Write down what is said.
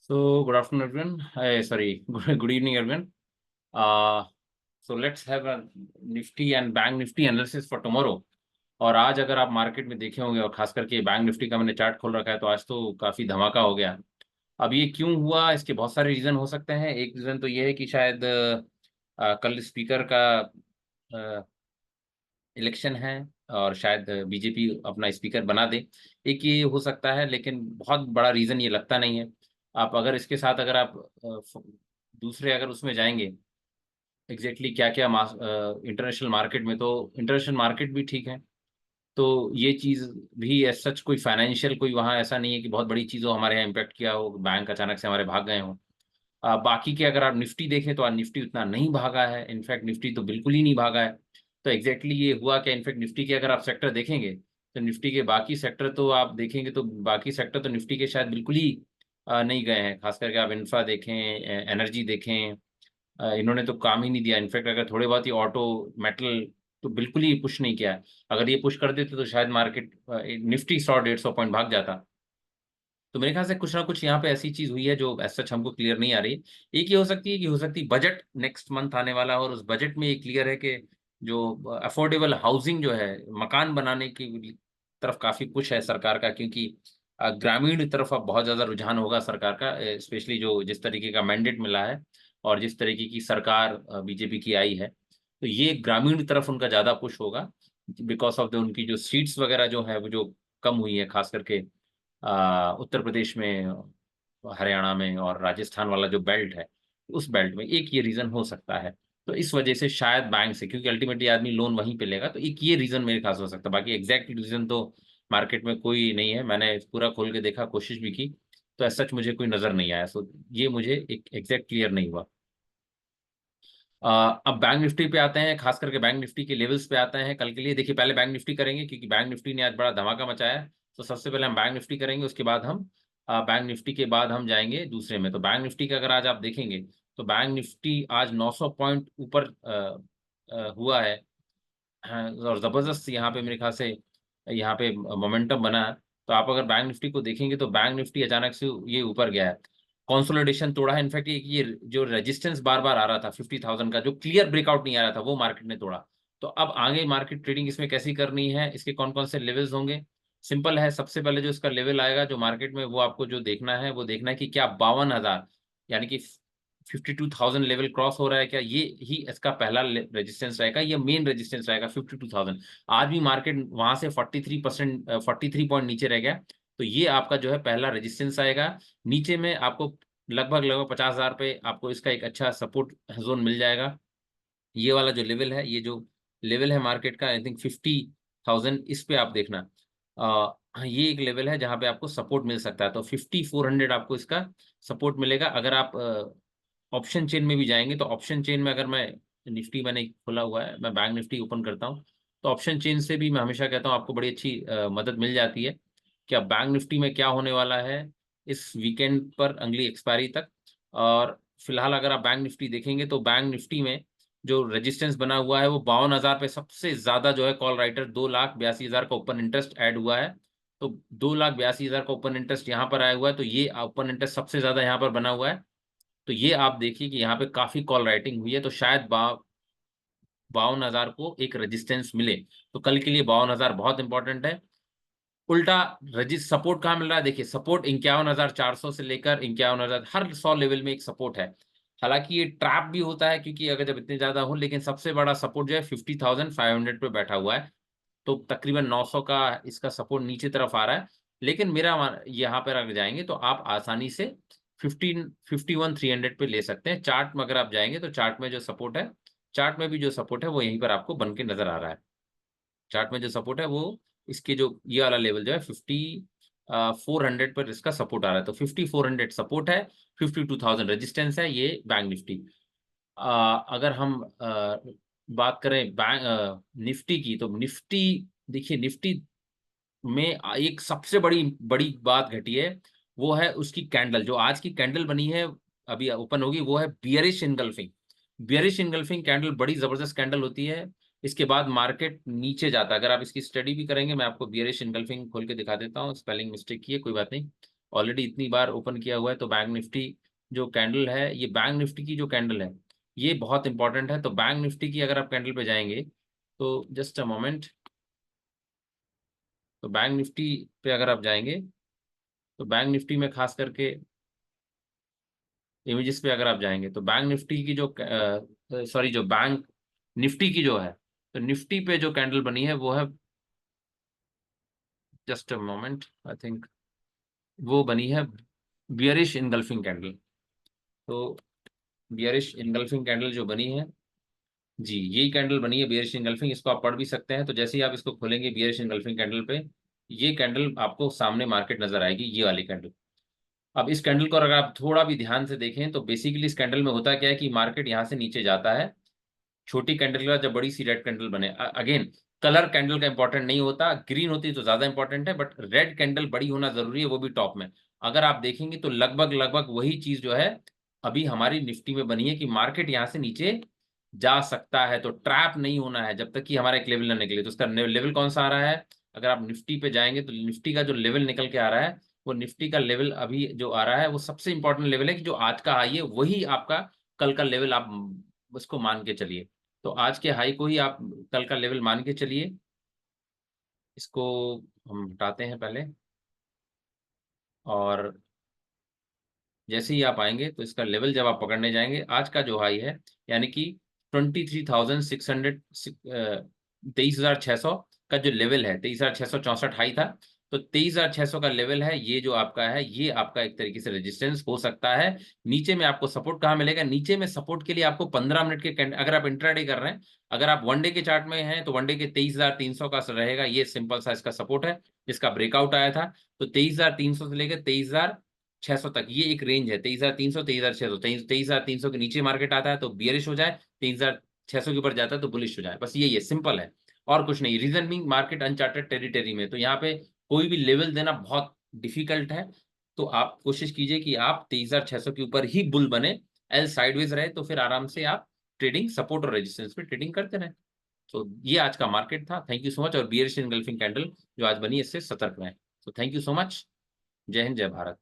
So good afternoon, everyone. Sorry, good evening, everyone. So let's have a Nifty and Bank Nifty analysis for tomorrow. और आज अगर आप market में देखे होंगे और खास करके बैंक निफ्टी का मैंने चार्ट खोल रखा है तो आज तो काफी धमाका हो गया। अब ये क्यों हुआ, इसके बहुत सारे रीजन हो सकते हैं। एक रीजन तो ये है कि शायद कल स्पीकर का इलेक्शन है और शायद बीजेपी अपना स्पीकर बना दे। एक ये हो सकता है, लेकिन बहुत बड़ा रीजन ये लगता नहीं है। आप अगर इसके साथ अगर आप दूसरे अगर उसमें जाएंगे एग्जैक्टली क्या क्या इंटरनेशनल मार्केट में, तो इंटरनेशनल मार्केट भी ठीक है। तो ये चीज भी एज सच कोई फाइनेंशियल कोई वहाँ ऐसा नहीं है कि बहुत बड़ी चीजों हमारे यहाँ इम्पेक्ट किया हो, बैंक अचानक से हमारे भाग गए हों। बाकी के अगर आप निफ्टी देखें तो आज निफ्टी उतना नहीं भागा है, इनफैक्ट निफ्टी तो बिल्कुल ही नहीं भागा है। तो एग्जैक्टली ये हुआ कि इनफैक्ट निफ्टी के अगर आप सेक्टर देखेंगे तो निफ्टी के बाकी सेक्टर तो आप देखेंगे तो बाकी सेक्टर तो निफ्टी के शायद बिल्कुल ही नहीं गए हैं। खास करके आप इंफ्रा देखें, एनर्जी देखें, इन्होंने तो काम ही नहीं दिया। इनफैक्ट अगर थोड़े बहुत ही ऑटो मेटल तो बिल्कुल ही पुश नहीं किया है। अगर ये पुश कर देते तो शायद मार्केट निफ्टी 100-150 पॉइंट भाग जाता। तो मेरे ख्याल से कुछ ना कुछ यहाँ पे ऐसी चीज हुई है जो एज सच हमको क्लियर नहीं आ रही है। एक ये हो सकती है कि हो सकती है बजट नेक्स्ट मंथ आने वाला है और उस बजट में ये क्लियर है कि जो अफोर्डेबल हाउसिंग जो है, मकान बनाने की तरफ काफी पुश है सरकार का, क्योंकि ग्रामीण तरफ अब बहुत ज्यादा रुझान होगा सरकार का, स्पेशली जो जिस तरीके का मैंडेट मिला है और जिस तरीके की सरकार बीजेपी की आई है, तो ये ग्रामीण तरफ उनका ज्यादा पुश होगा बिकॉज ऑफ द उनकी जो सीट्स वगैरह जो है वो जो कम हुई है, खास करके उत्तर प्रदेश में, हरियाणा में और राजस्थान वाला जो बेल्ट है, उस बेल्ट में एक ये रीजन हो सकता है। तो इस वजह से शायद बैंक से, क्योंकि अल्टीमेटली आदमी लोन वहीं पे लेगा, तो एक ये रीजन मेरे खास हो सकता है। बाकी एग्जैक्ट रीजन तो मार्केट में कोई नहीं है, मैंने पूरा खोल के देखा, कोशिश भी की, तो ऐसा सच मुझे कोई नजर नहीं आया। सो ये मुझे एक एग्जैक्ट क्लियर नहीं हुआ। अब बैंक निफ्टी पे आते हैं, खास करके बैंक निफ्टी के लेवल्स पे आते हैं कल के लिए। देखिए, पहले बैंक निफ्टी करेंगे क्योंकि बैंक निफ्टी ने आज बड़ा धमाका मचाया है। तो सबसे पहले हम बैंक निफ्टी करेंगे, उसके बाद हम बैंक निफ्टी के बाद हम जाएंगे दूसरे में। तो बैंक निफ्टी का अगर आज आप देखेंगे तो बैंक निफ्टी आज 900 पॉइंट ऊपर हुआ है। हाँ, और जबरदस्त यहाँ पे मेरे ख्याल से यहाँ पे मोमेंटम बना है। तो आप अगर बैंक निफ्टी को देखेंगे तो बैंक निफ्टी अचानक से ये ऊपर गया है, कंसोलिडेशन तोड़ा है। इनफैक्ट ये जो रेजिस्टेंस बार बार आ रहा था 50,000 का, जो क्लियर ब्रेकआउट नहीं आ रहा था, वो मार्केट ने तोड़ा। तो अब आगे मार्केट ट्रेडिंग इसमें कैसी करनी है, इसके कौन कौन से लेवल्स होंगे, सिंपल है। सबसे पहले जो इसका लेवल आएगा जो मार्केट में, वो आपको जो देखना है वो देखना है कि क्या 52,000 यानी कि 52,000 लेवल क्रॉस हो रहा है क्या। ये ही इसका पहला रेजिस्टेंस रहेगा, ये मेन रेजिस्टेंस रहेगा 52,000। आज भी मार्केट वहां से 43%, 43 पॉइंट नीचे रह गया। तो ये आपका जो है पहला रेजिस्टेंस आएगा। नीचे में आपको लगभग लगभग 50,000 पे आपको इसका एक अच्छा सपोर्ट जोन मिल जाएगा। ये वाला जो लेवल है, ये जो लेवल है मार्केट का, आई थिंक 50,000, इस पे आप देखना। ये एक लेवल है जहां पे आपको सपोर्ट मिल सकता है। तो 5400 आपको इसका सपोर्ट मिलेगा। अगर आप ऑप्शन चेन में भी जाएंगे तो ऑप्शन चेन में, अगर मैं निफ्टी मैंने खोला हुआ है, मैं बैंक निफ्टी ओपन करता हूँ, तो ऑप्शन चेन से भी मैं हमेशा कहता हूँ आपको बड़ी अच्छी मदद मिल जाती है कि अब बैंक निफ्टी में क्या होने वाला है इस वीकेंड पर अगली एक्सपायरी तक। और फिलहाल अगर आप बैंक निफ्टी देखेंगे तो बैंक निफ्टी में जो रेजिस्टेंस बना हुआ है वो 52,000 पे सबसे ज्यादा जो है कॉल राइटर 2,82,000 का ओपन इंटरेस्ट ऐड हुआ है। तो 2,82,000 का ओपन इंटरेस्ट यहाँ पर आया हुआ है, तो ये ओपन इंटरेस्ट सबसे ज्यादा यहाँ पर बना हुआ है। तो ये आप देखिए कि यहाँ पे काफी कॉल राइटिंग हुई है, तो शायद 52,000 को एक रेजिस्टेंस मिले। तो कल के लिए 52,000 बहुत इंपॉर्टेंट है। उल्टा रजिस्ट सपोर्ट कहाँ मिल रहा है, देखिए सपोर्ट 51,400 से लेकर 51,000, हर 100 लेवल में एक सपोर्ट है। हालांकि ये ट्रैप भी होता है क्योंकि अगर जब इतने ज्यादा हो, लेकिन सबसे बड़ा सपोर्ट जो है 50,500 पे बैठा हुआ है। तो तकरीबन 900 का इसका सपोर्ट नीचे तरफ आ रहा है। लेकिन मेरा यहाँ पर अगर जाएंगे तो आप आसानी से 51,300 पे ले सकते हैं। चार्ट में अगर आप जाएंगे तो चार्ट में जो सपोर्ट है, चार्ट में भी जो सपोर्ट है वो यहीं पर आपको बन के नजर आ रहा है। चार्ट में जो सपोर्ट है वो इसके जो ये वाला लेवल जो है 5400 पर इसका सपोर्ट आ रहा है। तो 5400 सपोर्ट है, 52,000 रेजिस्टेंस है, ये बैंक निफ्टी। अगर हम बात करें बैंक निफ्टी की, तो निफ्टी, देखिए निफ्टी में एक सबसे बड़ी बड़ी बात घटी है, वो है उसकी कैंडल। जो आज की कैंडल बनी है, अभी ओपन होगी, वो है bearish engulfing. Bearish engulfing candle बड़ी जबरदस्त कैंडल होती है। इसके बाद मार्केट नीचे जाता है। अगर आप इसकी स्टडी भी करेंगे, मैं आपको बियरिश इनगल्फिंग खोल के दिखा देता हूँ, स्पेलिंग मिस्टेक की है, कोई बात नहीं। ऑलरेडी इतनी बार ओपन किया हुआ है, तो बैंक निफ्टी जो कैंडल है, ये बैंक निफ्टी की जो कैंडल है ये बहुत इंपॉर्टेंट है। तो बैंक निफ्टी की अगर आप कैंडल पे जाएंगे तो जस्ट अ मोमेंट, तो बैंक निफ्टी पे अगर आप जाएंगे तो बैंक निफ्टी में खास करके इमेजेस पे अगर आप जाएंगे तो बैंक निफ्टी की जो सॉरी जो बैंक निफ्टी की जो है, तो निफ्टी पे जो कैंडल बनी है वो है, just a moment, I think वो बनी है बियरिश इनगल्फिंग कैंडल। तो बियरिश इनगल्फिंग कैंडल जो बनी है, जी यही कैंडल बनी है बियरिश इनगल्फिंग। इसको आप पढ़ भी सकते हैं। तो जैसे ही आप इसको खोलेंगे बियरिश इनगल्फिंग कैंडल पे, ये कैंडल आपको सामने मार्केट नजर आएगी, ये वाली कैंडल। अब इस कैंडल को अगर आप थोड़ा भी ध्यान से देखें तो बेसिकली इस कैंडल में होता क्या है कि मार्केट यहाँ से नीचे जाता है, छोटी कैंडल का जब बड़ी सी रेड कैंडल बने। अगेन कलर कैंडल का इंपॉर्टेंट नहीं होता, ग्रीन होती तो ज्यादा इंपॉर्टेंट है, बट रेड कैंडल बड़ी होना जरूरी है, वो भी टॉप में। अगर आप देखेंगे तो लगभग लगभग वही चीज जो है अभी हमारी निफ्टी में बनी है कि मार्केट यहाँ से नीचे जा सकता है। तो ट्रैप नहीं होना है जब तक कि हमारा एक लेवल ना निकले। तो उसका लेवल कौन सा आ रहा है, अगर आप निफ्टी पे जाएंगे तो निफ्टी का जो लेवल निकल के आ रहा है, वो निफ्टी का लेवल अभी जो आ रहा है वो सबसे इंपॉर्टेंट लेवल है कि जो आज का हाई है वही आपका कल का लेवल, आप उसको मान के चलिए। तो आज के हाई को ही आप कल का लेवल मान के चलिए। इसको हम हटाते हैं पहले, और जैसे ही आप आएंगे तो इसका लेवल जब आप पकड़ने जाएंगे, आज का जो हाई है यानी कि 23,600, 23,600 का जो लेवल है, 23,664 हाई था, तो 23,600 का लेवल है, ये जो आपका है ये आपका एक तरीके से रेजिस्टेंस हो सकता है। नीचे में आपको सपोर्ट कहाँ मिलेगा, नीचे में सपोर्ट के लिए आपको 15 मिनट के अगर आप इंट्राडे कर रहे हैं, अगर आप वन डे के चार्ट में हैं तो वन डे के 23,300 का रहेगा, ये सिंपल सा इसका सपोर्ट है जिसका ब्रेकआउट आया था। तो 23,300 से लेकर 23,600 तक ये एक रेंज है, 23,300, 23,600। 23,300 के नीचे मार्केट आता है तो बियरिश हो जाए, 23,600 के ऊपर जाता है तो बुलिश हो जाए, बस यही है, सिंपल है और कुछ नहीं। Reason being market uncharted territory में, तो यहाँ पे कोई भी लेवल देना बहुत डिफिकल्ट है। तो आप कोशिश कीजिए कि आप 23,600 के ऊपर ही बुल बने, एल साइडवेज रहे तो फिर आराम से आप ट्रेडिंग सपोर्ट और रेजिस्टेंस पे ट्रेडिंग करते रहे। तो ये आज का मार्केट था, थैंक यू सो मच। और बियरिश इनगल्फिंग कैंडल जो आज बनी इससे सतर्क रहें। तो थैंक यू सो मच, जय हिंद जय भारत।